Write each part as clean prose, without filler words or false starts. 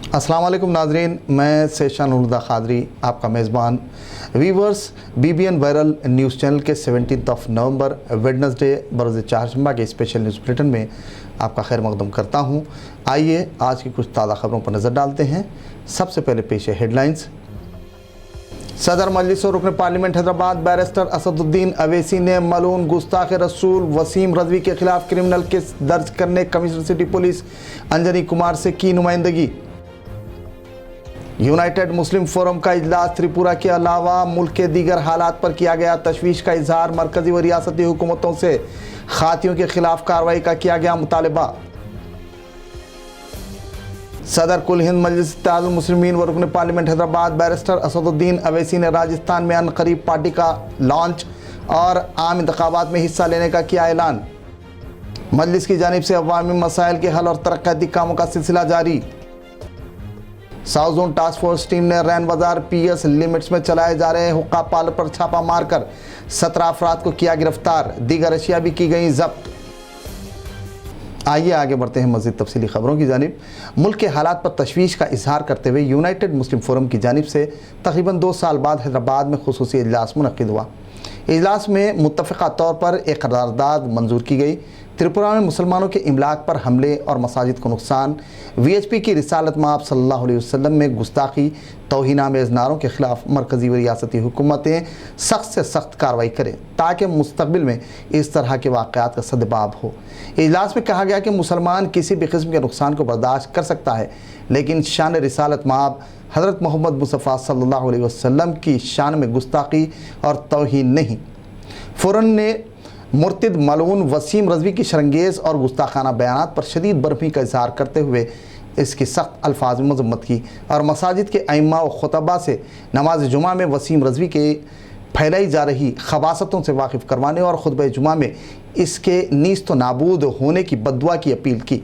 अस्सलाम वालेकुम नाजरीन, मैं सेशान उर्दा खादरी आपका मेज़बान viewers BBN viral news channel के 17 नवंबर वेडनेसडे बरोज़ चारशंबा के स्पेशल न्यूज़ बुलेटिन में आपका खैर मकदम करता हूँ। आइए आज की कुछ ताज़ा खबरों पर नज़र डालते हैं। सबसे पहले पेश है हेडलाइंस। सदर मजलिस और रुकन पार्लियामेंट हैदराबाद बैरिस्टर असदुद्दीन अवैसी ने मलून गुस्ताख रसूल वसीम रजवी के खिलाफ क्रिमिनल केस दर्ज करने commissioner city police Anjani Kumar से की नुमाइंदगी। यूनाइटेड मुस्लिम फोरम का इजलास त्रिपुरा के अलावा मुल्क के दीगर हालात पर किया गया तशवीश का इजहार। मरकजी व रियासती हुकूमतों से खातियों के खिलाफ कार्रवाई का किया गया मुतालबा। सदर कुल हिंद मजलिस इत्तेहादुल मुस्लिमीन व रुकन पार्लियामेंट हैदराबाद बैरिस्टर असदुद्दीन अवैसी ने राजस्थान में अनकरीब पार्टी का लॉन्च और आम इंतखाबात में हिस्सा लेने का किया ऐलान। मजलिस की जानिब से अवामी मसाइल के हल और तरक्याती कामों का सिलसिला जारी। South zone task force team ने रैन बाजार PS लिमिट्स में चलाए जा रहे हुक्का पार्लर पर छापा मारकर 17 अफराद को किया गिरफ्तार। दीगर अशिया भी की गई जब्त। आइए आगे बढ़ते हैं मज़ीद तफसीली खबरों की जानिब। मुल्क के हालात पर तशवीश का इजहार करते हुए यूनाइटेड मुस्लिम फोरम की जानिब से तकरीबन 2 साल बाद हैदराबाद में खुसूसी इजलास मुनक्किद हुआ। इजलास में मुत्तफ़िक़ा तौर पर एक करारदाद मंजूर की गई। त्रिपुरा में मुसलमानों के इमलाक पर हमले और मसाजिद को नुकसान, VHP की रिसालत माब सल्लल्लाहु अलैहि वसल्लम में गुस्ताखी, तौहीन-आमेज़ नारों के ख़िलाफ़ मरकज़ी व रियासती हुकूमतें सख्त से सख्त कार्रवाई करें ताकि मुस्तक़बिल में इस तरह के वाक़यात का सद्बाब हो। इजलास में कहा गया कि मुसलमान किसी भी किस्म के नुकसान को बर्दाश्त कर सकता है, लेकिन शान रिसालत माब हज़रत मोहम्मद मुस्तफ़ा सल्लल्लाहु अलैहि वसल्लम की शान में गुस्ताखी और तौहीन नहीं। फ़ौरन ने मुर्तिद मलऊन वसीम रजवी की शरंगेज़ और गुस्ताखाना बयानात पर शदीद बरहमी का इज़हार करते हुए इसकी सख्त अल्फाज में मज़म्मत की और मसाजिद के अइम्मा व खुतबा से नमाज जुमा में वसीम रजवी के फैलाई जा रही खबासतों से वाकिफ़ करवाने और खुतबा जुमा में इसके नीस्त नाबूद होने की बद्दुआ की अपील की।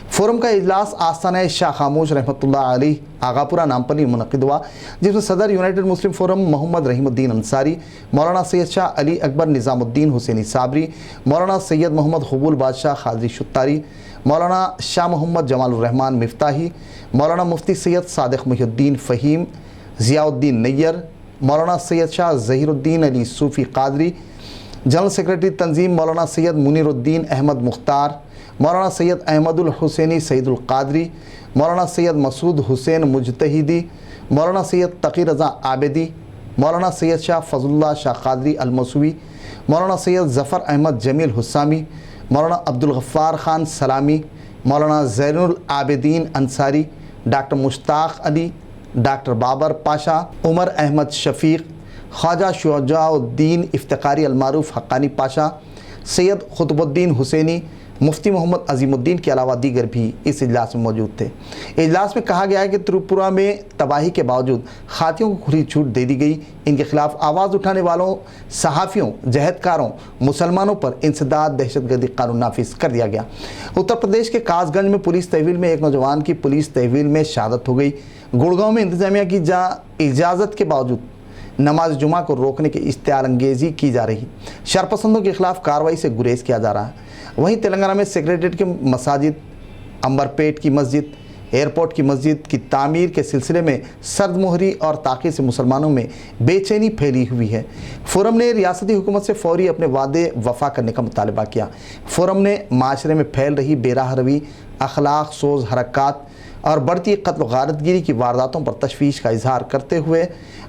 फोरम का इजलास आस्थाना शाह खामोश रहमतुल्लाह अलैह आगापुरा नामपली मुनक्किद हुआ, जिसमें सदर यूनाइटेड मुस्लिम फोरम मोहम्मद रहीमुद्दीन अंसारी, मौलाना सैयद शाह अली अकबर निज़ामुद्दीन हुसैनी साबरी, मौलाना सैयद मोहम्मद कबूल बादशाह खाजी शुत्तारी, मौलाना शाह मोहम्मद जमालुर रहमान मिफ्ताही, मौलाना मुफ्ती सैयद सादिक मुहिउद्दीन फ़हीम, ज़ियाउद्दीन नैयर, मौलाना सैयद शाह ज़हीरुद्दीन अली सूफ़ी क़ादरी, जनरल सेक्रेटरी तंजीम मौलाना सैयद मुनीरुद्दीन अहमद मुख्तार, मौलाना सैयद अहमदुल हुसैनी सईदुल क़ादरी, मौलाना सैयद मसूद हुसैन मुजतहिदी, मौलाना सैयद तकी रज़ा आबिदी, मौलाना सैयद शाह फज़लुल्लाह शाह क़ादरी अलमसूवी, मौलाना सैयद ज़फ़र अहमद जमील हुस्सामी, मौलाना अब्दुल गफ़्फ़ार ख़ान सलामी, मौलाना ज़ैनुल आबिदीन अंसारी, डॉक्टर मुश्ताक़ अली, डॉक्टर बाबर पाशा, उमर अहमद शफ़ीक़, ख्वाजा शुजाउद्दीन इफ्तिखारी अलमारूफ़ हक्कानी पाशा, सैयद क़ुतबुद्दीन हुसैनी, मुफ्ती मोहम्मद अजीमुद्दीन के अलावा दीगर भी इस इजलास में मौजूद थे। इजलास में कहा गया है कि त्रिपुरा में तबाही के बावजूद खातियों को खुली छूट दे दी गई। इनके खिलाफ आवाज़ उठाने वालों, सहाफ़ियों, जहदकारों, मुसलमानों पर इंसदाद दहशतगर्दी कानून नाफिज कर दिया गया। उत्तर प्रदेश के कासगंज में पुलिस तहवील में एक नौजवान की पुलिस तहवील में शहादत हो गई। गुड़गांव में इंतजामिया की इजाज़त के बावजूद नमाज जुमा को रोकने की इश्तियार अंगेज़ी की जा रही, शरपसंदों के खिलाफ कार्रवाई से गुरेज किया जा रहा है। वहीं तेलंगाना में सेक्रेटरीट के मसाजिद, अंबरपेट की मस्जिद, एयरपोर्ट की मस्जिद की तामीर के सिलसिले में सर्द मोहरी और ताख़ीर से मुसलमानों में बेचैनी फैली हुई है। फोरम ने रियासती हुकूमत से फौरी अपने वादे वफ़ा करने का मुतालबा किया। फोरम ने माशरे में फैल रही बेराह रवी, अखलाक सोज हरकत और बढ़ती कत्ल गारतगिरी की वारदातों पर तशवीश का इजहार करते हुए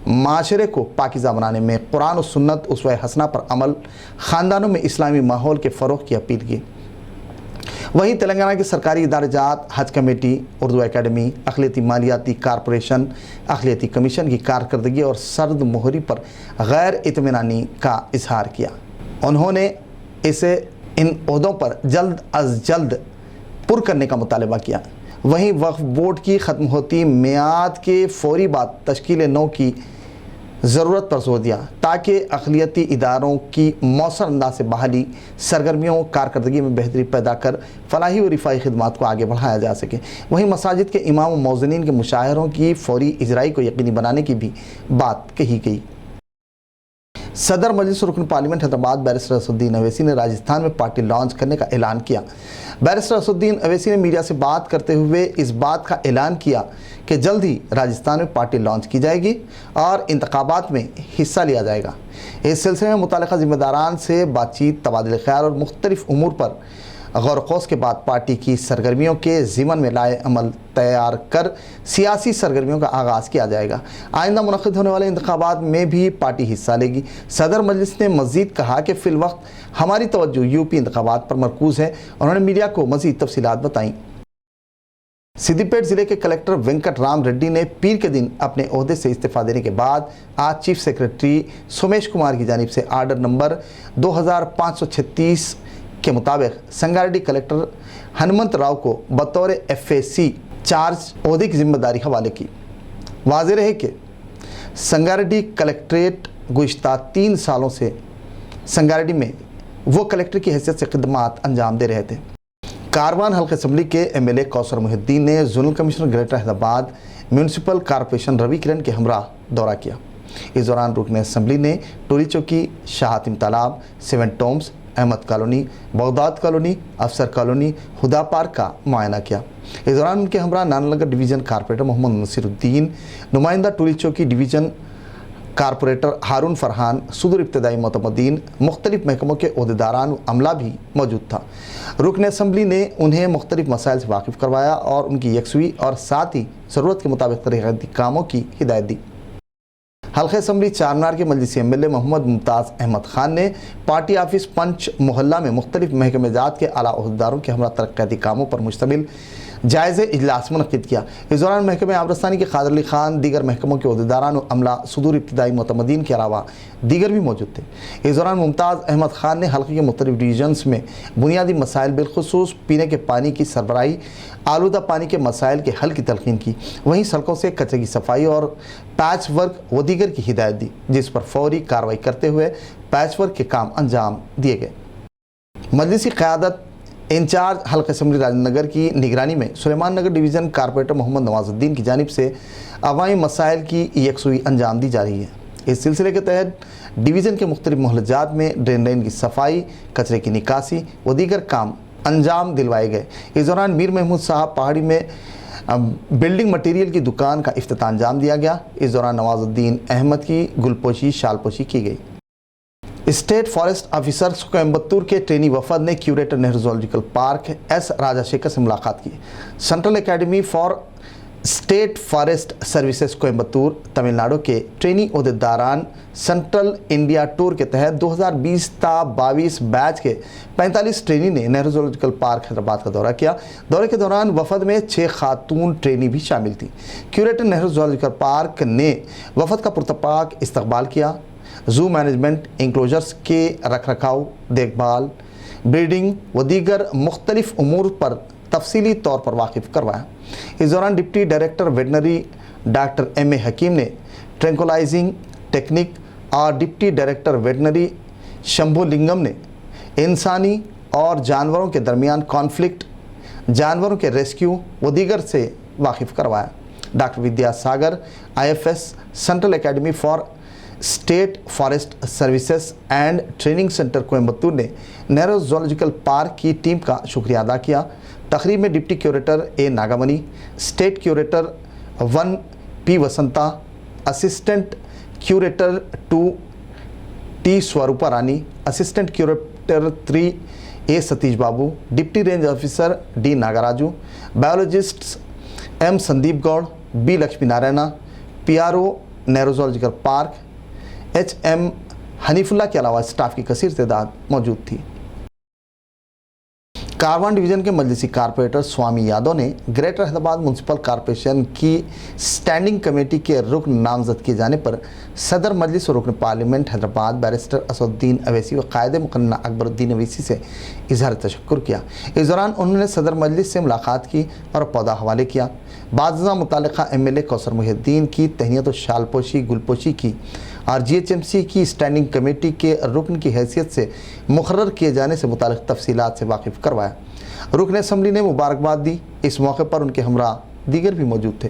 माशरे को पाकीज़ा बनाने में कुरान और सुन्नत उसवा हसना पर अमल, ख़ानदानों में इस्लामी माहौल के फ़रोग़ की अपील की। वहीं तेलंगाना के सरकारी इदारे जात, हज कमेटी, उर्दू एकेडमी, अक़लियती मालियाती कारपोरेशन, अक़लियती कमीशन की कारकर्दगी और सर्द मोहरी पर गैर इत्मीनानी का इजहार किया। उन्होंने इसे इन ओहदों पर जल्द अज जल्द पुर करने का मुतालबा किया। वहीं वक्फ बोर्ड की ख़त्म होती मियाद के फौरी बाद तश्कील नौ की ज़रूरत पर जोर दिया ताकि अक़लियती इदारों की मौसर अंदाज से बहाली, सरगर्मियों, कारकर्दगी में बेहतरी पैदा कर फलाही व रिफाई खिदमात को आगे बढ़ाया जा सके। वहीं मसाजिद के इमाम व मौज़िनीन के मुशाहिरों की फौरी इजराई को यकीनी बनाने की भी बात कही गई। सदर मजलिस रुकन पार्लियामेंट हैदराबाद बैरिस्टर असदुद्दीन अवैसी ने राजस्थान में पार्टी लॉन्च करने का ऐलान किया। बैरिस्टर असदुद्दीन अवैसी ने मीडिया से बात करते हुए इस बात का ऐलान किया कि जल्द ही राजस्थान में पार्टी लॉन्च की जाएगी और इंतखाबात में हिस्सा लिया जाएगा। इस सिलसिले में मुताल्लिका ज़िम्मेदारान से बातचीत, तबादले ख्याल और मुख्तलिफ उमूर पर गौर ख़ौस के बाद पार्टी की सरगर्मियों के ज़िमन में लाए अमल तैयार कर सियासी सरगर्मियों का आगाज़ किया जाएगा। आइंदा मुनक़िद होने वाले इंतखाबात में भी पार्टी हिस्सा लेगी। सदर मजलिस ने मज़ीद कहा कि फ़िलवक्त हमारी तवज्जो यूपी इंतखाबात पर मरकूज़ है। उन्होंने मीडिया को मज़ीद तफसीलात बताईं। सिद्दीपेट ज़िले के कलेक्टर वेंकट राम रेड्डी ने पीर के दिन अपने ओहदे से इस्तीफ़ा देने के बाद आज चीफ सेक्रेटरी सोमेश कुमार की जानिब से आर्डर नंबर 2536 के मुताबिक संगारेड्डी कलेक्टर हनुमंत राव को बतौर FAC चार्ज ओहदे की जिम्मेदारी हवाले की। वाज़ेह रहे कि संगारेड्डी कलेक्ट्रेट गुज़िश्ता 3 सालों से संगारेड्डी में वो कलेक्टर की हैसियत से खिदमात अंजाम दे रहे थे। कारवान हल्का असम्बली के MLA कौसर मुहिद्दीन ने zonal commissioner greater Hyderabad municipal corporation Ravi Kiran के हमरा दौरा किया। इस दौरान रुकन असम्बली ने टोली चौकी, Shahtim Talab, 7 tombs, Ahmed colony, Baghdad colony, Afsar colony, Huda park का मुआयना किया। इस दौरान उनके हमरा नाननगर डिवीज़न कारपोरेटर मोहम्मद नसीरुद्दीन, नुमाइंदा टोली चौकी डिवीज़न कारपोरेटर हारून फरहान, सुदूर इब्तदाई मोतमदीन, मुख्तलिफ महकमों के ओहदेदारान अमला भी मौजूद था। रुकन असम्बली ने उन्हें मुख्तलिफ मसाइल से वाकिफ़ करवाया और उनकी यकसुई और साथ ही ज़रूरत के मुताबिक तरक्याती कामों की हिदायत दी। हल्का असम्बली चारमीनार के मजलिसी MLA मोहम्मद मुमताज़ अहमद खान ने पार्टी ऑफिस पंच मोहल्ला में मुख्तलिफ महकमे जात के आला ओहदेदारों के हमरा तरक्याती कामों पर मुश्तमिल जायज़े इजलास मुनक़िद किया। इस दौरान महकमे आबरस्तानी के कादर अली खान, दीगर महकमों के ओहदेदारान अमला, सुदूर इब्तदाई मोतमदीन के अलावा दीगर भी मौजूद थे। इस दौरान मुमताज़ अहमद खान ने हल्के के मुख्तलिफ डिवीजन्स में बुनियादी मसाइल बिलखुसूस पीने के पानी की सरबराही, आलूदा पानी के मसाइल के हल की तलक़ीन की। वहीं सड़कों से कचरे की सफाई और पैच वर्क व दीगर की हिदायत दी, जिस पर फौरी कार्रवाई करते हुए पैच वर्क के काम अंजाम दिए गए। मजलिसी क़यादत इंचार्ज हल्का असम्बली राजनगर की निगरानी में सुलेमान नगर डिवीज़न कारपोरेटर मोहम्मद नवाजुद्दीन की जानिब से अवामी मसाइल की यकसुई अंजाम दी जा रही है। इस सिलसिले के तहत डिवीज़न के मुख्तलिफ मोहल्लात में ड्रेन की सफाई, कचरे की निकासी व दीगर काम अंजाम दिलवाए गए। इस दौरान मीर महमूद साहब पहाड़ी में बिल्डिंग मटीरियल की दुकान का इफ्तिताह अंजाम दिया गया। इस दौरान नवाजुद्दीन अहमद की गुलपोशी, शालपोशी की गई। स्टेट फॉरेस्ट ऑफिसर कोयम्बतूर के ट्रेनी वफद ने curator Nehru zoological park S Rajashekhar से मुलाकात की। Central academy for state forest services Coimbatore Tamil Nadu के ट्रेनी ओहदेदारान सेंट्रल इंडिया टूर के तहत 2020-22 बैच के 45 ट्रेनी ने नेहरू ज़ूलॉजिकल पार्क हैदराबाद का दौरा किया। दौरे के दौरान वफद में 6 खातून ट्रेनी भी शामिल थी। क्यूरेटर नेहरू ज़ूलॉजिकल पार्क ने वफद का पुरतपाक इस्तकबाल किया। ज़ू मैनेजमेंट, इंक्लोजर्स के रखरखाव, देखभाल, ब्रीडिंग व दीगर मुख्तलिफ उमूर पर तफसीली तौर पर वाकिफ़ करवाया। इस दौरान deputy director veterinary doctor MA हकीम ने ट्रैंकुलाइजिंग टेक्निक और डिप्टी डायरेक्टर वेटनरी शंभुलिंगम ने इंसानी और जानवरों के दरमियान कॉन्फ्लिक्ट, जानवरों के रेस्क्यू व दीगर से वाकिफ़ करवाया। Doctor Vidyasagar IFS central academy for state forest services and training centre Coimbatore ने नेहरू ज़ूलॉजिकल पार्क की टीम का शुक्रिया अदा किया। तकरीब में deputy curator A Nagamani, state curator 1 P Vasantha, assistant curator 2 T Swarupa Rani, assistant curator 3 A Satish Babu, deputy range officer D Nagaraju, biologists M Sandeep Goud, B Lakshmi Narayana, PRO Nehru zoological park HM Hanifullah के अलावा स्टाफ की कसीर तादाद मौजूद थी। कारवान डिवीज़न के मजलिसी कारपोरेटर स्वामी यादव ने ग्रेटर हैदराबाद म्यूनसिपल कॉरपोरेशन की स्टैंडिंग कमेटी के रुकन नामजद किए जाने पर सदर मजलिस और रुकन पार्लियामेंट हैदराबाद बैरिस्टर असदुद्दीन अवैसी व कायद मुकन्ना अकबरुद्दीन अवैसी से इजहार तशक्कुर किया। इस दौरान उन्होंने सदर मजलिस से मुलाकात की और पौधा हवाले किया। बाज़ मुतल्लिक़ा MLA कौसर मुहिद्दीन की तहनीत व शालपोशी, गुलपोशी की और GHMC की स्टैंडिंग कमेटी के रुकन की हैसियत से मुकर्रर किए जाने से मुतालिक तफसीलात से वाकिफ़ करवाया। रुकन असम्बली ने मुबारकबाद दी। इस मौके पर उनके हमरा दीगर भी मौजूद थे।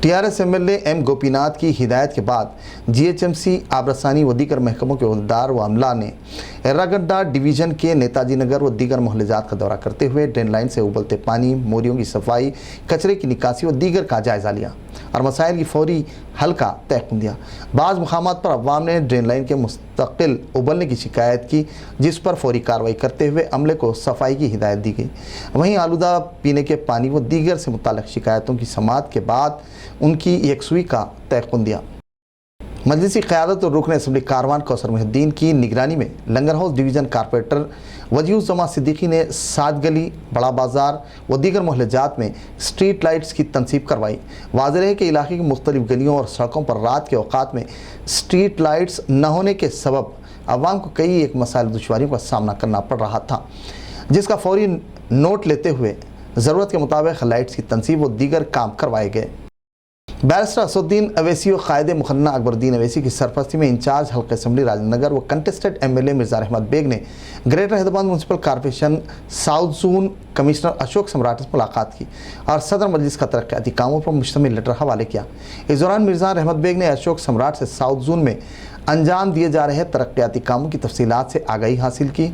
TRS MLA M गोपीनाथ की हिदायत के बाद GHMC आबरसानी व दीगर महकमों के अहदेदार व अमला ने एर्रागड्डा डिवीज़न के नेताजी नगर व दीगर मोहल्लेजात का दौरा करते हुए ड्रेन लाइन से उबलते पानी, मोरियों की सफाई, कचरे की निकासी व दीगर का जायज़ा लिया और मसाइल की फौरी हल का तयक़ुन दिया। बाज़ मकामात पर अवाम ने ड्रेन लाइन के मुस्तकिल उबलने की शिकायत की, जिस पर फौरी कार्रवाई करते हुए अमले को सफाई की हिदायत दी गई। वहीं आलूदा पीने के पानी व दीगर से मुताल्लिक़ शिकायतों की समाअत के बाद उनकी यकसुई का तयक़ुन दिया। मजलिसी क़यादत और रुकन असम्बली कारवान कौसर मुहिद्दीन की निगरानी में लंगर हाउस डिवीज़न कारपोरेटर वजीहुज़्ज़मा सिद्दीकी ने सात गली, बड़ा बाज़ार व दीगर मोहल्लेजात में स्ट्रीट लाइट्स की तनसीब करवाई। वाज़ेह है कि इलाके की मुख्तलिफ गलियों और सड़कों पर रात के औक़ात में स्ट्रीट लाइट्स न होने के सबब अवाम को कई एक मसाइल दुश्वारियों का सामना करना पड़ रहा था, जिसका फौरी नोट लेते हुए ज़रूरत के मुताबिक लाइट्स की तनसीब व दीगर काम करवाए गए। बैरिस्टर असदुद्दीन अवैसी और कायद मुखन्ना अकबरुद्दीन अवैसी की सरपरस्ती में इंचार्ज हल्का असम्बली राजेंद्र नगर व कंटेस्टेड MLA मिर्ज़ा रहमत बेग ने greater Hyderabad municipal corporation south zone commissioner Ashok सम्राट से मुलाकात की और सदर मजलिस का तरक्याती कामों पर मुश्तमिल लेटर हवाले किया। इस दौरान मिर्ज़ा रहमत बेग ने अशोक सम्राट से साउथ जोन में अंजाम दिए जा रहे तरक्याती कामों की तफसीलात से आगाही हासिल की।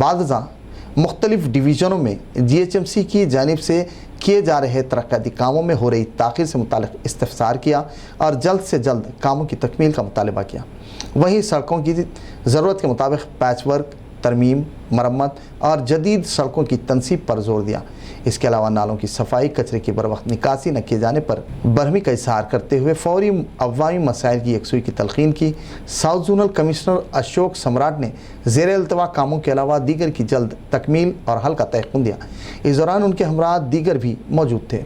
बादशाह मुख्तलिफ डिवीज़नों में GHMC की जानिब से किए जा रहे तरक्याती कामों में हो रही ताख़ीर से मुताल्लिक़ इस्तफ़सार किया और जल्द से जल्द कामों की तकमील का मुतालबा किया। वहीं सड़कों की ज़रूरत के मुताबिक पैच वर्क, तरमीम, मरम्मत और जदीद सड़कों की तनसीब पर जोर दिया। इसके अलावा नालों की सफाई, कचरे की बरवक्त निकासी न किए जाने पर बरहमी का इज़हार करते हुए फौरी अवामी मसाइल की यकसुई की तलक़ीन की। साउथ जोनल कमिश्नर अशोक सम्राट ने ज़ेर अल्तवा कामों के अलावा दीगर की जल्द तकमील और हल का तयक़ुन दिया। इस दौरान उनके हमरा दीगर भी मौजूद थे।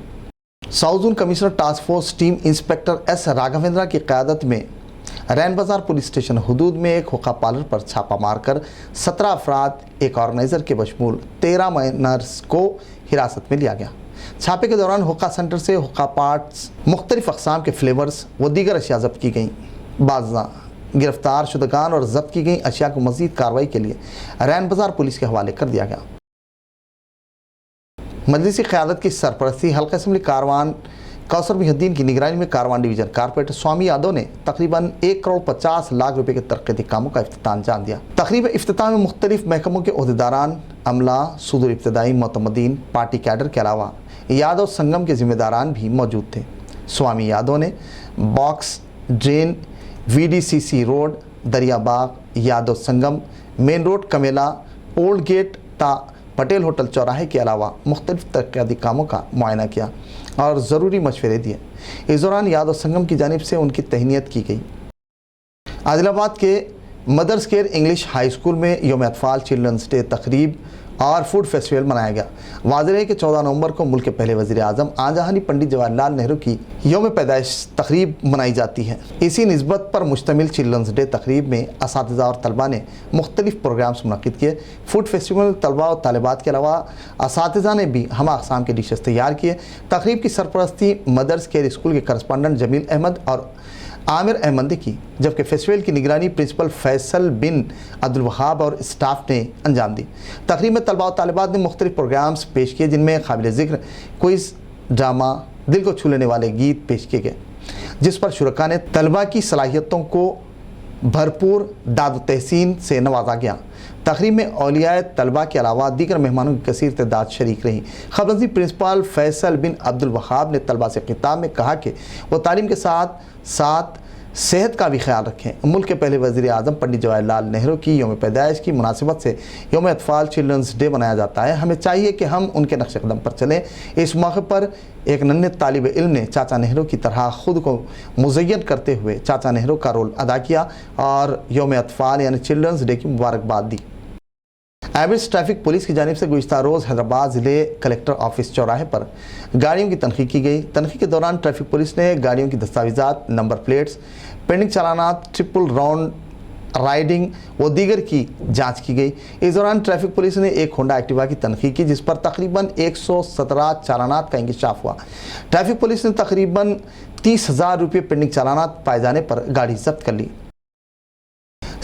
South zone commissioner task force team inspector S Raghavendra की क़यादत में रैन बाज़ार पुलिस स्टेशन हुदूद में एक हुक्का पार्लर पर छापा मारकर 17 अफराद, एक ऑर्गेनाइज़र के बशमूल 13 माइनर्स को हिरासत में लिया गया। छापे के दौरान हुक्का सेंटर से हुक्का पार्ट्स, मुख्तलिफ अक़साम के फ्लेवर्स व दीगर अशिया ज़ब्त की गईं। बाज़ा गिरफ्तार शुदगान और ज़ब्त की गई अशिया को मज़ीद कार्रवाई के लिए रैन बाज़ार पुलिस के हवाले कर दिया गया। मजलिसी क़यादत की सरपरस्ती हल्का असम्बली कारवान कौसर मुहिद्दीन की निगरानी में कारवान डिवीज़न कारपोरेटर स्वामी यादव ने तकरीबन 1 करोड़ 50 लाख रुपए के तरक्याती कामों का इफ्तिताह अंजाम दिया। तकरीब इफ्तिताह में मुख्तलिफ महकमों के अहदेदारान, अमला, सुदूर इब्तदाई मोतमदीन, पार्टी कैडर के अलावा यादव संगम के ज़िम्मेदारान भी मौजूद थे। स्वामी यादव ने box, drain, VDCC road, Dariyabagh, Yadav Sangam, main road, Kamela, old gate ता पटेल होटल चौराहे के अलावा मुख्तलिफ तरक्याती कामों का मुआयना किया और ज़रूरी मशवरे दिए। इस दौरान यादव संगम की जानिब से उनकी तहनीत की गई। आदिलाबाद के mothers care English high school में यौम अतफ़ाल चिल्ड्रंस डे तकरीब और फूड फेस्टिवल मनाया गया। वाज़ेह है कि 14 नवंबर को मुल्क के पहले वज़ीर आज़म आजहानी पंडित जवाहरलाल नेहरू की यौम पैदाइश तकरीब मनाई जाती है। इसी निस्बत पर मुश्तमिल चिल्ड्रंस डे तकरीब में असातिज़ा और तलबा ने मुख्तलिफ प्रोग्राम्स मुनक़िद किए। फूड फेस्टिवल तलबा और तालिबात के अलावा असातिज़ा ने भी हम अक़साम के डिशेस तैयार किए। तकरीब की सरपरस्ती मदर्स केयर स्कूल के करस्पॉन्डेंट जमील अहमद और आमिर अहमद ने की, जबकि फेस्टिवल की निगरानी प्रिंसिपल फैसल बिन अब्दुल वहाब और स्टाफ ने अंजाम दी। तकरीब में तलबा और तालिबात ने मुख्तलिफ प्रोग्राम्स पेश किए, जिनमें काबिल ज़िक्र क्विज़, ड्रामा, दिल को छू लेने वाले गीत पेश किए गए, जिस पर शुरका ने तलबा की सलाहियतों को भरपूर दाद तहसीन से नवाजा गया। तकरीब में औलियाए तलबा के अलावा दीगर मेहमानों की कसीर तादाद शरीक रही। खबरजी प्रिंसिपल फैसल बिन अब्दुल वहाब ने तलबा से खिताब में कहा कि वो तालीम के साथ साथ सेहत का भी ख्याल रखें। मुल्क के पहले वज़ीर आज़म पंडित जवाहरलाल नेहरू की यौम पैदाइश की मुनासिबत से यौम अतफ़ाल चिल्ड्रंस डे मनाया जाता है। हमें चाहिए कि हम उनके नक्श कदम पर चलें। इस मौके पर एक नन्हे तालिब इल्म ने चाचा नेहरू की तरह ख़ुद को मुज़य्यन करते हुए चाचा नेहरू का रोल अदा किया और यौम अतफ़ाल यानी चिल्ड्रंस डे की मुबारकबाद दी। एबिट्स ट्रैफिक पुलिस की जानिब से गुज़िश्ता रोज़ हैदराबाद ज़िले कलेक्टर ऑफिस चौराहे पर गाड़ियों की तनख़ीह की गई। तनख़ीह के दौरान ट्रैफिक पुलिस ने गाड़ियों की दस्तावेज़ात, नंबर प्लेट्स, पेंडिंग चालानात, ट्रिपल राउंड राइडिंग व दीगर की जांच की गई। इस दौरान ट्रैफिक पुलिस ने एक होंडा एक्टिवा की तनख़ीह की, जिस पर तकरीबन 117 चालानात का इंकशाफ हुआ। ट्रैफिक पुलिस ने तकरीबन 30,000 रुपये पेंडिंग चालानात पाए जाने पर गाड़ी जब्त कर ली।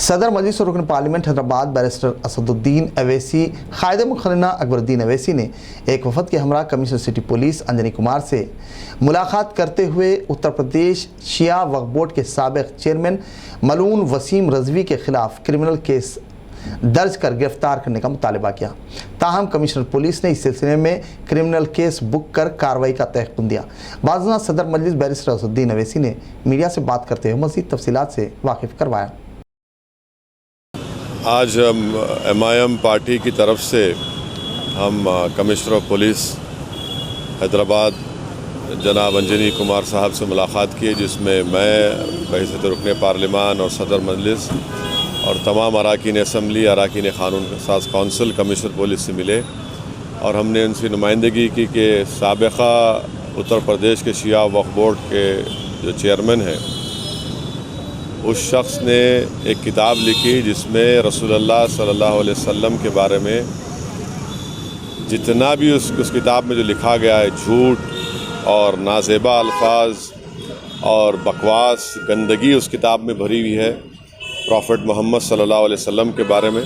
صدر مجلس اور رکن پارلیمنٹ حیدرآباد بیرسٹر اسدالدین اویسی، قائد مقرنہ اکبر الدین اویسی نے ایک وفد کے ہمراہ commissioner city police Anjani Kumar سے ملاقات کرتے ہوئے اتر پردیش شیعہ وقف بورڈ کے سابق چیئرمین ملعون وسیم رضوی کے خلاف کرمنل کیس درج کر گرفتار کرنے کا مطالبہ کیا۔ تاہم کمشنر پولیس نے اس سلسلے میں کرمنل کیس بک کر کارروائی کا تیقن دیا۔ بعد ازاں صدر مجلس بیرسٹر اسدالدین اویسی نے میڈیا سے بات کرتے ہوئے مزید تفصیلات سے واقف کروایا۔ آج MIM پارٹی کی طرف سے ہم کمشنر آف پولیس حیدرآباد جناب انجنی کمار صاحب سے ملاقات کی، جس میں میں بحیثیت رکن پارلیمان اور صدر مجلس اور تمام اراکین اسمبلی، اراکین قانون ساز کونسل کمشنر پولیس سے ملے، اور ہم نے ان سے نمائندگی کی کہ سابقہ اتر پردیش کے شیعہ وقف بورڈ کے جو چیئرمین ہیں، اس شخص نے ایک کتاب لکھی جس میں رسول اللہ صلی اللہ علیہ وسلم کے بارے میں جتنا بھی اس کتاب میں جو لکھا گیا ہے، جھوٹ اور نازیبا الفاظ اور بکواس، گندگی اس کتاب میں بھری ہوئی ہے پروفٹ محمد صلی اللہ علیہ وسلم کے بارے میں۔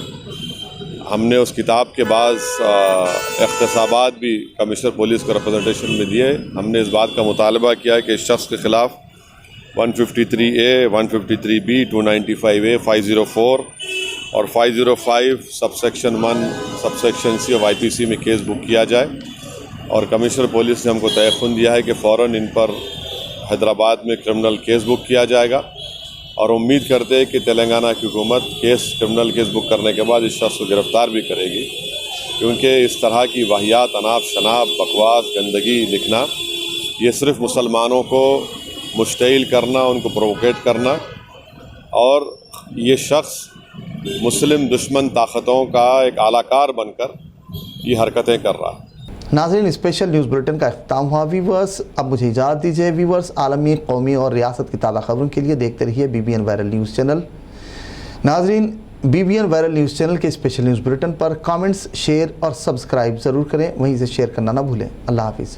ہم نے اس کتاب کے بعض اقتصابات بھی کمشنر پولیس کو ریپرزنٹیشن میں دیے۔ ہم نے اس بات کا مطالبہ کیا ہے کہ اس شخص کے خلاف 153A، 153B، 295A، 504 اور 505 sub section 1 sub section C اور IPC میں کیس بک کیا جائے، اور کمشنر پولیس نے ہم کو تیقن دیا ہے کہ فوراً ان پر حیدرآباد میں کرمنل کیس بک کیا جائے گا، اور امید کرتے ہیں کہ تلنگانہ کی حکومت کرمنل کیس بک کرنے کے بعد اس شخص کو گرفتار بھی کرے گی، کیونکہ اس طرح کی واہیات، اناپ شناپ، بکواس، گندگی لکھنا یہ صرف مسلمانوں کو مشتعل کرنا، ان کو پرووکیٹ کرنا، اور یہ شخص مسلم دشمن طاقتوں کا ایک اعلیٰ کار بن کر یہ حرکتیں کر رہا ہے۔ ناظرین، اسپیشل نیوز بلیٹن کا اختتام ہوا۔ ویورز، اب مجھے اجازت دیجیے۔ ویورز، عالمی، قومی اور ریاست کی تازہ خبروں کے لیے دیکھتے رہیے BBN وائرل نیوز چینل۔ ناظرین، BBN وائرل نیوز چینل کے اسپیشل نیوز بلیٹن پر کامنٹس، شیئر اور سبسکرائب ضرور کریں، وہیں سے شیئر کرنا نہ بھولیں۔ اللہ حافظ۔